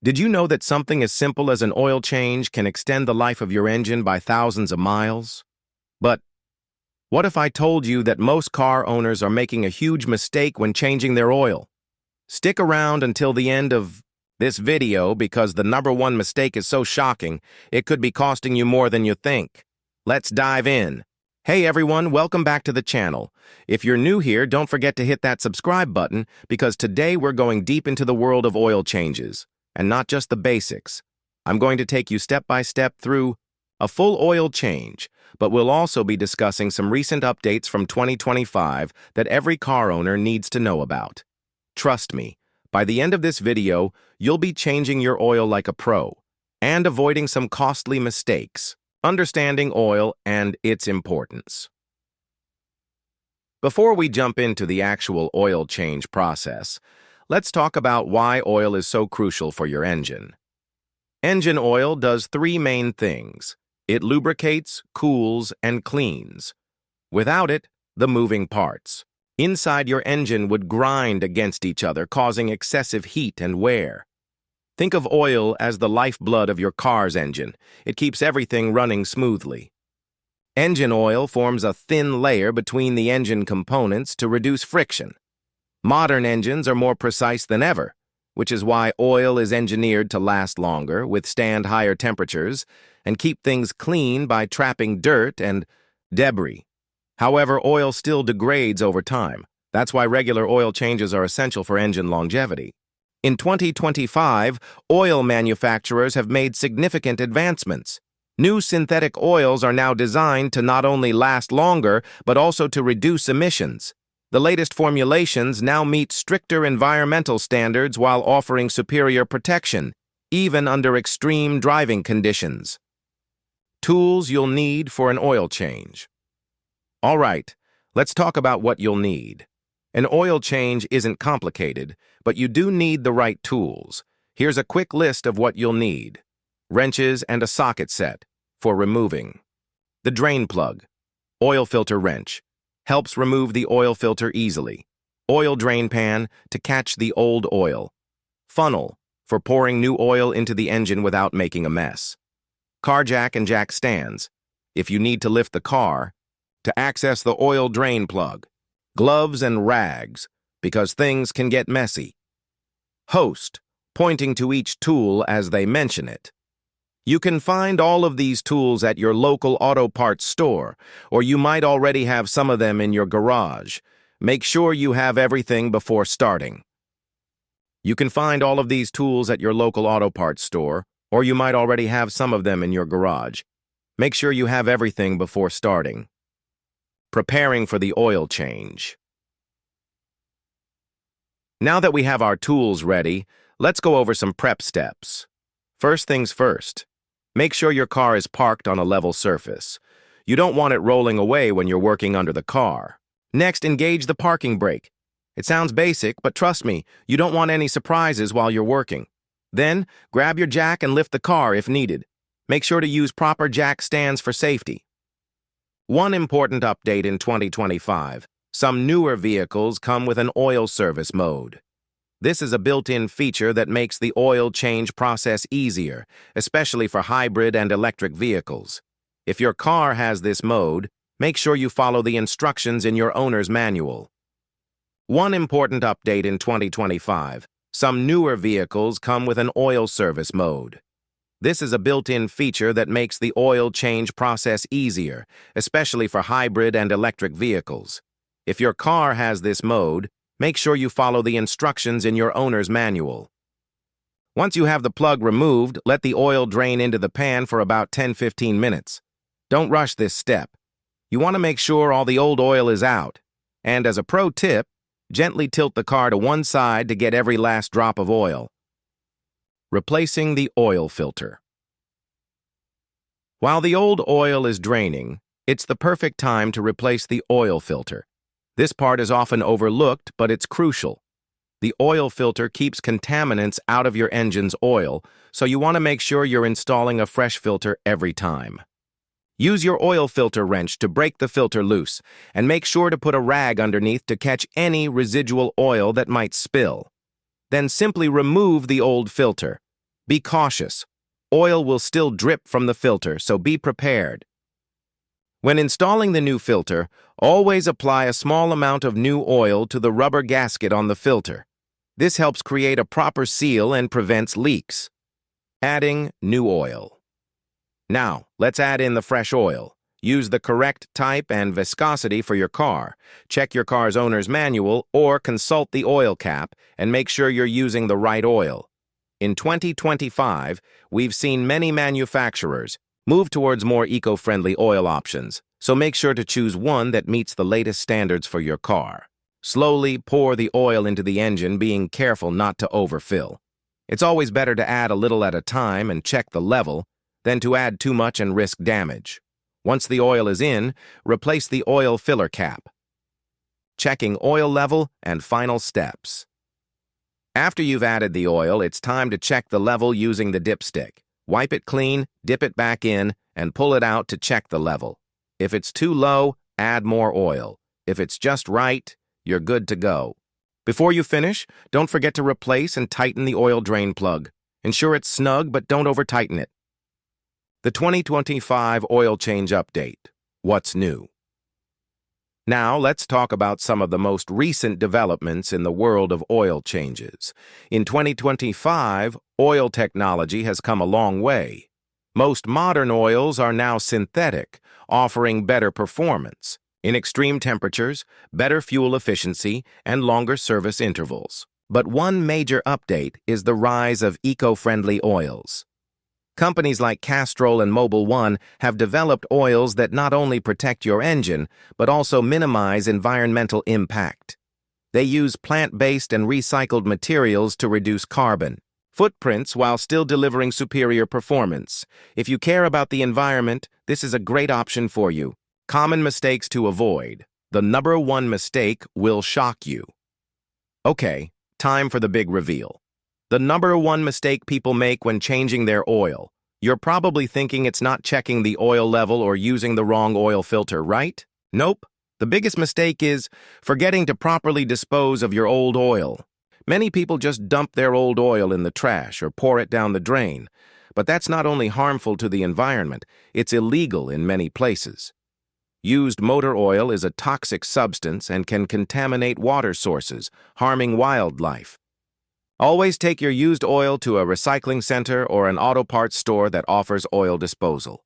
Did you know that something as simple as an oil change can extend the life of your engine by thousands of miles? But what if I told you that most car owners are making a huge mistake when changing their oil? Stick around until the end of this video because the number one mistake is so shocking, it could be costing you more than you think. Let's dive in. Hey everyone, welcome back to the channel. If you're new here, don't forget to hit that subscribe button because today we're going deep into the world of oil changes. And not just the basics. I'm going to take you step by step through a full oil change, but we'll also be discussing some recent updates from 2025 that every car owner needs to know about. Trust me, by the end of this video, you'll be changing your oil like a pro and avoiding some costly mistakes, understanding oil and its importance. Before we jump into the actual oil change process, let's talk about why oil is so crucial for your engine. Engine oil does three main things. It lubricates, cools, and cleans. Without it, the moving parts inside your engine would grind against each other, causing excessive heat and wear. Think of oil as the lifeblood of your car's engine. It keeps everything running smoothly. Engine oil forms a thin layer between the engine components to reduce friction. Modern engines are more precise than ever, which is why oil is engineered to last longer, withstand higher temperatures, and keep things clean by trapping dirt and debris. However, oil still degrades over time. That's why regular oil changes are essential for engine longevity. In 2025, oil manufacturers have made significant advancements. New synthetic oils are now designed to not only last longer, but also to reduce emissions. The latest formulations now meet stricter environmental standards while offering superior protection, even under extreme driving conditions. Tools you'll need for an oil change. All right, let's talk about what you'll need. An oil change isn't complicated, but you do need the right tools. Here's a quick list of what you'll need. Wrenches and a socket set for removing. The drain plug, oil filter wrench. Helps remove the oil filter easily. Oil drain pan to catch the old oil. Funnel for pouring new oil into the engine without making a mess. Car jack and jack stands if you need to lift the car to access the oil drain plug. Gloves and rags because things can get messy. Host pointing to each tool as they mention it. You can find all of these tools at your local auto parts store, or you might already have some of them in your garage. Make sure you have everything before starting. You can find all of these tools at your local auto parts store, or you might already have some of them in your garage. Make sure you have everything before starting. Preparing for the oil change. Now that we have our tools ready, let's go over some prep steps. First things first. Make sure your car is parked on a level surface. You don't want it rolling away when you're working under the car. Next, engage the parking brake. It sounds basic, but trust me, you don't want any surprises while you're working. Then, grab your jack and lift the car if needed. Make sure to use proper jack stands for safety. One important update in 2025. Some newer vehicles come with an oil service mode. This is a built-in feature that makes the oil change process easier, especially for hybrid and electric vehicles. If your car has this mode, make sure you follow the instructions in your owner's manual. One important update in 2025. Some newer vehicles come with an oil service mode. This is a built-in feature that makes the oil change process easier, especially for hybrid and electric vehicles. If your car has this mode, make sure you follow the instructions in your owner's manual. Once you have the plug removed, let the oil drain into the pan for about 10-15 minutes. Don't rush this step. You want to make sure all the old oil is out. And as a pro tip, gently tilt the car to one side to get every last drop of oil. Replacing the oil filter. While the old oil is draining, it's the perfect time to replace the oil filter. This part is often overlooked, but it's crucial. The oil filter keeps contaminants out of your engine's oil, so you want to make sure you're installing a fresh filter every time. Use your oil filter wrench to break the filter loose, and make sure to put a rag underneath to catch any residual oil that might spill. Then simply remove the old filter. Be cautious. Oil will still drip from the filter, so be prepared. When installing the new filter, always apply a small amount of new oil to the rubber gasket on the filter. This helps create a proper seal and prevents leaks. Adding new oil. Now, let's add in the fresh oil. Use the correct type and viscosity for your car. Check your car's owner's manual or consult the oil cap and make sure you're using the right oil. In 2025, we've seen many manufacturers move towards more eco-friendly oil options, so make sure to choose one that meets the latest standards for your car. Slowly pour the oil into the engine, being careful not to overfill. It's always better to add a little at a time and check the level than to add too much and risk damage. Once the oil is in, replace the oil filler cap. Checking oil level and final steps. After you've added the oil, it's time to check the level using the dipstick. Wipe it clean, dip it back in, and pull it out to check the level. If it's too low, add more oil. If it's just right, you're good to go. Before you finish, don't forget to replace and tighten the oil drain plug. Ensure it's snug, but don't over-tighten it. The 2025 Oil Change Update. What's new? Now, let's talk about some of the most recent developments in the world of oil changes. In 2025, oil technology has come a long way. Most modern oils are now synthetic, offering better performance in extreme temperatures, better fuel efficiency, and longer service intervals. But one major update is the rise of eco-friendly oils. Companies like Castrol and Mobil 1 have developed oils that not only protect your engine, but also minimize environmental impact. They use plant-based and recycled materials to reduce carbon footprints while still delivering superior performance. If you care about the environment, this is a great option for you. Common mistakes to avoid. The number one mistake will shock you. Okay, time for the big reveal. The number one mistake people make when changing their oil. You're probably thinking it's not checking the oil level or using the wrong oil filter, right? Nope. The biggest mistake is forgetting to properly dispose of your old oil. Many people just dump their old oil in the trash or pour it down the drain. But that's not only harmful to the environment, it's illegal in many places. Used motor oil is a toxic substance and can contaminate water sources, harming wildlife. Always take your used oil to a recycling center or an auto parts store that offers oil disposal.